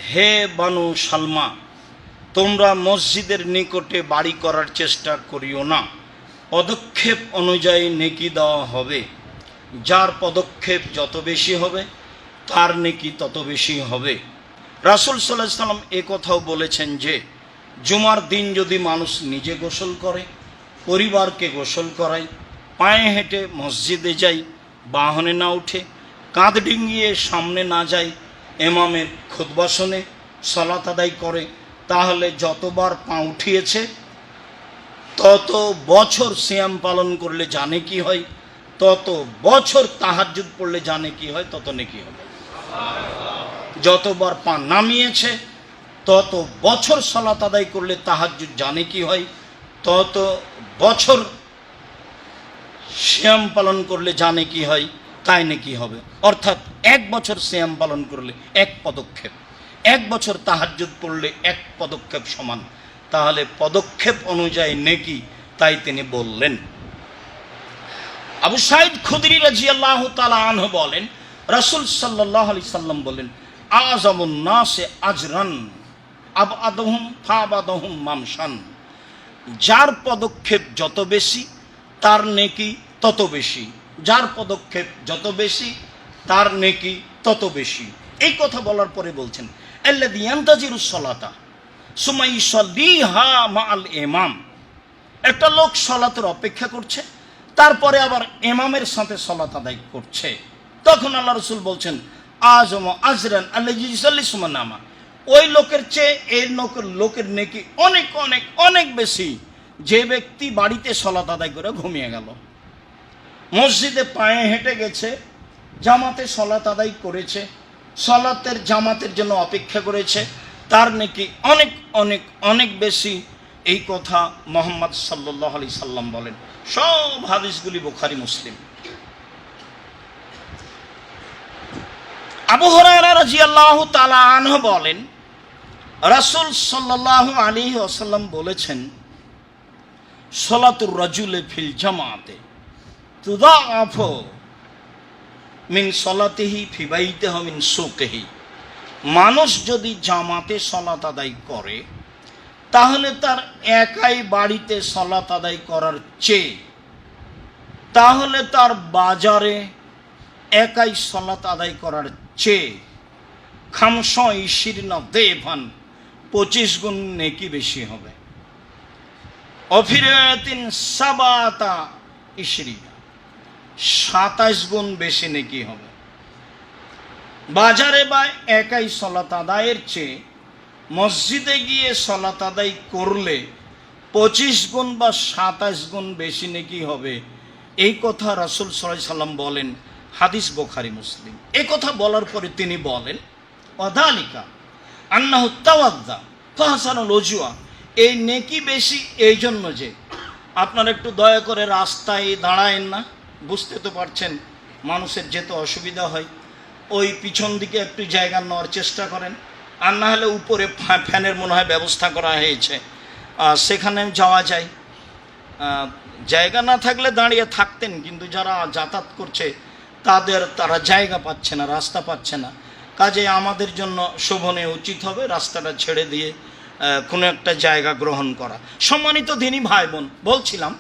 হে বানু সালমা, তোমরা মসজিদের নিকটে বাড়ি করার চেষ্টা করিও না, পদক্ষেপ অনুযায়ী নেকি দেওয়া হবে। যার পদক্ষেপ যত বেশি হবে তার নেকি তত বেশি হবে। রাসূল সাল্লাল্লাহু আলাইহি সাল্লাম এ কথাও বলেছেন যে জুমার দিন যদি মানুষ নিজে গোসল করে, পরিবারকে গোসল করায়, পায়ে হেঁটে মসজিদে যায়, বাহনে না উঠে, কাঁধ ডিঙিয়ে সামনে না যায়, ইমামের খুতবা শুনে সালাত আদায় করে, তাহলে যতবার পা উঠিয়েছে তত বছর সিয়াম পালন করলে জানে কি হয়, তত বছর তাহাজ্জুদ পড়লে জানে কি হয়, তত নেকি হবে। যতবার পা নামিয়েছে তত বছর সালাত আদায় করলে তাহাজ্জুদ জানে কি হয়, তত বছর সিয়াম পালন করলে জানে কি হয়, তাই নাকি হবে। অর্থাৎ 1 বছর সিয়াম পালন করলে 1 পদক্ষেপ, 1 বছর তাহাজ্জুদ পড়লে 1 পদক্ষেপ সমান। তাহলে পদক্ষেপ অনুযায়ী নেকি, তাই তিনি বললেন। আবু সাঈদ খুদরি রাদিয়াল্লাহু তাআলা আনহু বলেন, রাসূল সাল্লাল্লাহু আলাইহি সাল্লাম বলেন, আযামুন নাসে আজরান আবআদুহুম ফাবাদুহুম মামশান। যার পদক্ষেপ যত বেশি তার নেকি তত বেশি, যার পদক্ষেপ যত বেশি তার নেকি তত বেশি। এই কথা বলার পরে বলছেন, আল্লাযী ইয়ান্তাজিরুস সালাতা সুম্মা ইউসাল্লিহা মাআল ইমাম। একটা লোক সালাতের অপেক্ষা করছে, তারপরে আবার ইমামের সাথে সালাত আদায় করছে। তখন আল্লাহ রাসূল বলছেন, আযমু আজরান আল্লাযী ইউসাল্লি সুম্মা নামা। ওই লোকের চেয়ে এই লোকের নেকি অনেক অনেক অনেক বেশি, যে ব্যক্তি বাড়িতে সালাত আদায় করে ঘুমিয়ে গেল। মসজিদে পায়ে হেঁটে গেছে, জামাতে সালাত আদায় করেছে, সালাতের জামাতের জন্য অপেক্ষা করেছে, তার নেকি অনেক অনেক অনেক বেশি। এই কথা মুহাম্মদ সাল্লাল্লাহু আলাইহি সাল্লাম বলেন। সব হাদিসগুলি বুখারী মুসলিম। আবু হুরায়রা রাদিয়াল্লাহু তাআলা আনহু বলেন, রাসূল সাল্লাল্লাহু আলাইহি ওয়াসাল্লাম বলেছেন, সালাতুর রাজুলে ফিল জামাতে তুদাআফু মিন সালাতিহি ফি বাইতিহি মিন সুকিহি। মানুষ যদি জামাতে সালাত আদায় করে তাহলে তার একাই বাড়িতে সালাত আদায় করার চেয়ে, তাহলে তার বাজারে একাই সালাত আদায় করার চেয়ে 25 গুণ নেকি বেশি হবে। অফিরাতিন 27 গুণ বেশি নেকি হবে। বাজারে বা একাই সালাত আদায়ের চেয়ে মসজিদে গিয়ে সালাত আদায় করলে 25 গুণ বা 27 গুণ বেশি নেকি হবে। এই কথা রাসূল সাল্লাল্লাহু আলাইহি সাল্লাম বলেন। হাদিস বুখারী মুসলিম। এই কথা বলার পরে তিনি বলেন, ওয়াদালিকা আন্নাহু তাওয়াদ্দা ফাহসানুল ওযুয়া। এই নেকি বেশি এই জন্য যে, আপনারা একটু দয়া করে রাস্তায় দাঁড়ায়েন না, বুঝতে তো পারছেন মানুষের যেতে অসুবিধা হয়, ওই পিছন দিকে একটু জায়গা নেওয়ার চেষ্টা করেন। আর না হলে উপরে ফ্যানের মনে হয় ব্যবস্থা করা হয়েছে, সেখানে যাওয়া যায়। জায়গা না থাকলে দাঁড়িয়ে থাকতেন, কিন্তু যারা যাতায়াত করছে তারা জায়গা পাচ্ছে না, রাস্তা পাচ্ছে না। কাজে আমাদের জন্য শোভনীয় উচিত হবে রাস্তাটা ছেড়ে দিয়ে কোনো একটা জায়গা গ্রহণ করা। সম্মানিত দিনী ভাই বোন, বলছিলাম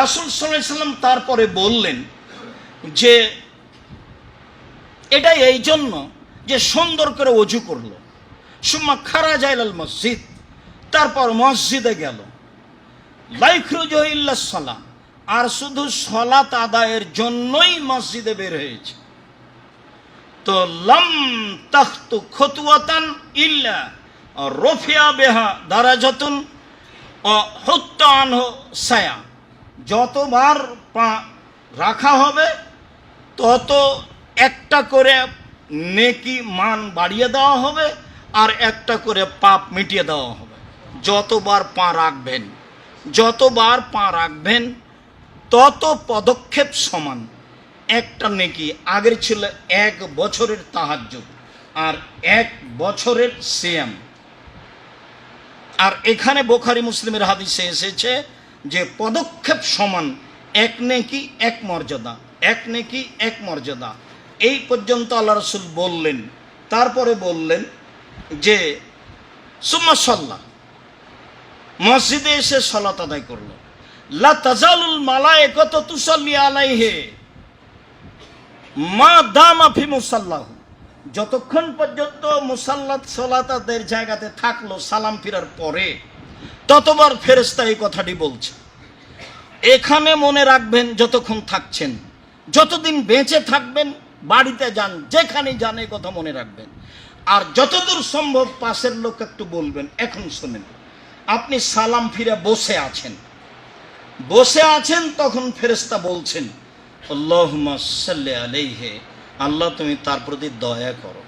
রাসূল সাল্লাল্লাহু আলাইহি সাল্লাম তারপরে বললেন যে এটা এই জন্য যে সুন্দর করে ওযু করলো, সুম্মা খারাজা ইলাল মসজিদ, তারপর মসজিদে গেল, লা ইখরুজু ইল্লা সালাহ, আর শুধু সালাত আদায়ের জন্যই মসজিদে বের হয়েছে, তো লাম তাখতু খুতওয়াতান ইল্লা রফিয়া বিহা দারাজাতুন ওয়া হুত্তা আনহু সায়া। যতবার পা রাখা হবে তত একটা করে নেকি মান বাড়িয়ে দেওয়া হবে, আর একটা করে পাপ মিটিয়ে দেওয়া হবে। যতবার পা রাখবেন, যতবার পা রাখবেন তত পদক্ষেপ সমান একটা নেকি। আগের ছিল 1 বছরের তাহাজ্জুদ আর 1 বছরের সিয়াম। আর এখানে বুখারী মুসলিমের হাদিসে এসেছে যে পদক্ষেপ সমান 1 নেকি 1 মর্যাদা, 1 নেকি 1 মর্যাদা। এই পর্যন্ত আল্লাহ রাসূল বললেন। তারপরে বললেন যে সুম্মা সাল্লাহ, মসজিদে এসে সালাত আদায় করলো, লা তাজালুল মালায়েকাতু তুসাল্লি আলাইহি মা দামা ফি মুসাল্লাহু, যতক্ষণ পর্যন্ত মুসাল্লাত সালাতের জায়গাতে থাকলো সালাম ফিরার পরে, ততবার ফেরেশতা এই কথাটি বলছে। এখানে মনে রাখবেন, যতক্ষণ থাকছেন, যতদিন বেঁচে থাকবেন, বাড়িতে যান, যেখানে যান, এই কথা মনে রাখবেন। আর যতদূর সম্ভব পাশের লোক একটু বলবেন। এখন শোনেন, আপনি সালাম ফিরে বসে আছেন, তখন ফেরেশতা বলছেন আল্লাহুম্মা সাল্লি আলাইহি, আল্লাহ তুমি তার প্রতি দয়া করো।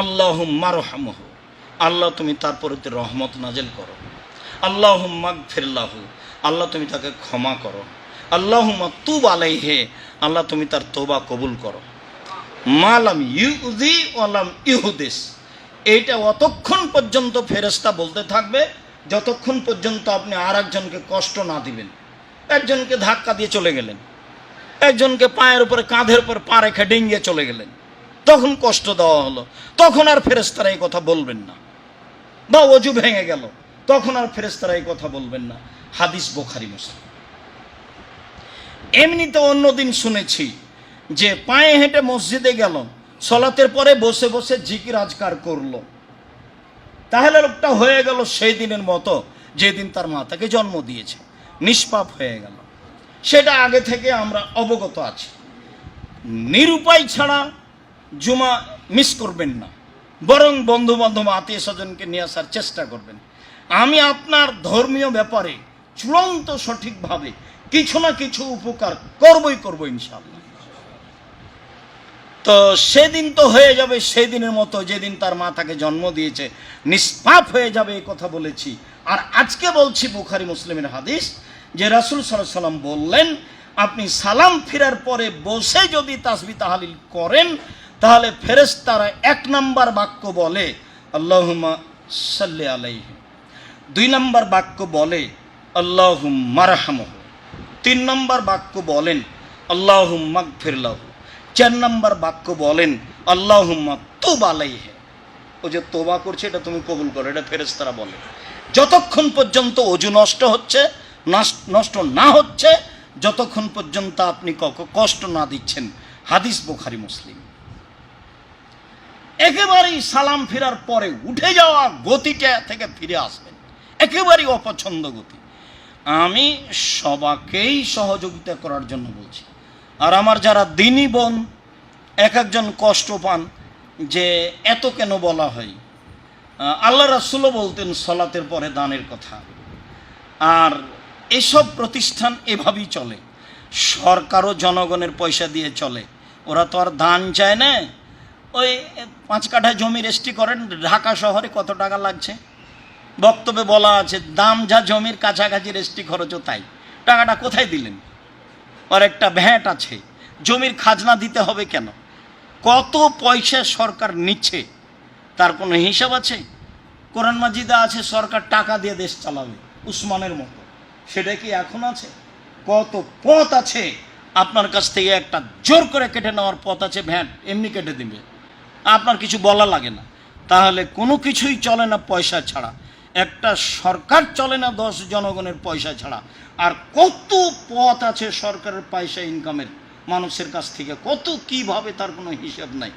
আল্লাহুম্মা রহমহু, আল্লাহ তুমি তার প্রতি রহমত নাজিল করো। আল্লাহুম্মা গফির লাহু, আল্লাহ তুমি তাকে ক্ষমা করো। আল্লাহুম্মা তুব আলাইহি, আল্লাহ তুমি তার তওবা কবুল করো। মালাম ইউযি ওয়ালাম ইহুদিস, এইটা অতক্ষণ পর্যন্ত ফেরেশতা বলতে থাকবে যতক্ষণ পর্যন্ত আপনি আর একজনকে কষ্ট না দিবেন। একজনকে ধাক্কা দিয়ে চলে গেলেন, একজনকে পায়ের উপরে কাঁধের উপর পা রেখে ডিঙ্গিয়ে চলে গেলেন, তখন কষ্ট দেওয়া হলো, তখন আর ফেরেশতারা এই কথা বলবেন না। বা ওযু ভেঙে গেল, তখন আর ফেরেশতারা এই কথা বলবেন না। হাদিস বুখারী মুসলিম। এমনিতে অন্যদিন শুনেছি যে পায়ে হেঁটে মসজিদে গেল, সালাতের পরে বসে বসে জিকির আজকার করলো, তাহলে লোকটা হয়ে গেল সেই দিনের মতো যেদিন তার মা তাকে জন্ম দিয়েছে, নিষ্পাপ হয়ে গেল। সেটা আগে থেকে আমরা অবগত আছি। নিরুপায় ছাড়া জুমা মিস করবেন না, বরং বন্ধু বান্ধব আত্মীয় স্বজনকে নিয়ে আসার চেষ্টা করবেন। আমি আপনার ধর্মীয় ব্যাপারে চূড়ান্ত সঠিকভাবে কিছু না কিছু উপকার করবো ইনশাআল্লাহ। তো সেদিন তো হয়ে যাবে সেই দিনের মতো যেদিন তার মা তাকে জন্ম দিয়েছে, নিষ্পাপ হয়ে যাবে, এই কথা বলেছি। আর আজকে বলছি বুখারী মুসলিমের হাদিস, যে রাসূল সাল্লাল্লাহু আলাইহি ওয়াসাল্লাম বললেন, আপনি সালাম ফিরার পরে বসে যদি তাসবিহ তাহলিল করেন, তাহলে ফেরেশতারা 1 নম্বর বাক্য বলে আল্লাহুম্মা সাল্লি আলাইহি, 2 নম্বর বাক্য বলে আল্লাহুম্মা রহমহু, 3 নম্বর বাক্য বলেন আল্লাহুম্মা গফির লাহু, 4 নম্বর বাক্য বলেন আল্লাহুম্মা তুব আলাইহি। ও যে তওবা করছে এটা তুমি কবুল করো, এটা ফেরেশতারা বলে। যতক্ষণ পর্যন্ত ওযু নষ্ট না হচ্ছে, যতক্ষণ পর্যন্ত আপনি কষ্ট না দিচ্ছেন। হাদিস বুখারী মুসলিম। একেবারেই সালাম ফেরার পরে উঠে যাওয়া গতিটা থেকে ফিরে আসবেন, একেবারেই অপছন্দ গতি। আমি সবাইকেই সহযোগিতা করার জন্য বলছি। আর আমার যারা দিনী বোন এক একজন কষ্ট পান যে এত কেন বলা হয়, আল্লাহ রাসূলও বলতেন সালাতের পরে দানের কথা। আর এসব প্রতিষ্ঠান এভাবেই চলে, সরকারও জনগণের পয়সা দিয়ে চলে। ওরা তো আর দান চায় না। ওই 5 কাঠা জমি রেজিস্ট্রি করেন, ঢাকা শহরে কত টাকা লাগছে বক্তব্যে বলা আছে, দাম যা জমির কাছাকাছি রেজিস্ট্রি খরচও তাই। টাকাটা কোথায় দিলেন? আর একটা ভ্যাট আছে, জমির খাজনা দিতে হবে কেন? কত পয়সা সরকার নিচ্ছে তার কোনো হিসাব আছে? কোরআন মাজিদে আছে সরকার টাকা দিয়ে দেশ চালাবে, উসমানের মতো। সেটা কি এখন আছে? কত পথ আছে আপনার কাছ থেকে একটা জোর করে কেটে নেওয়ার পথ আছে, ভ্যাট এমনি কেটে দিবে, আপনার কিছু বলা লাগে না। তাহলে কোনো কিছুই চলে না পয়সা ছাড়া, একটা সরকার চলে না 10 জনগণের পয়সা ছাড়া। আর কত পথ আছে সরকারের পয়সা ইনকামের মানুষের কাছ থেকে, কত কিভাবে, তার কোনো হিসাব নাই।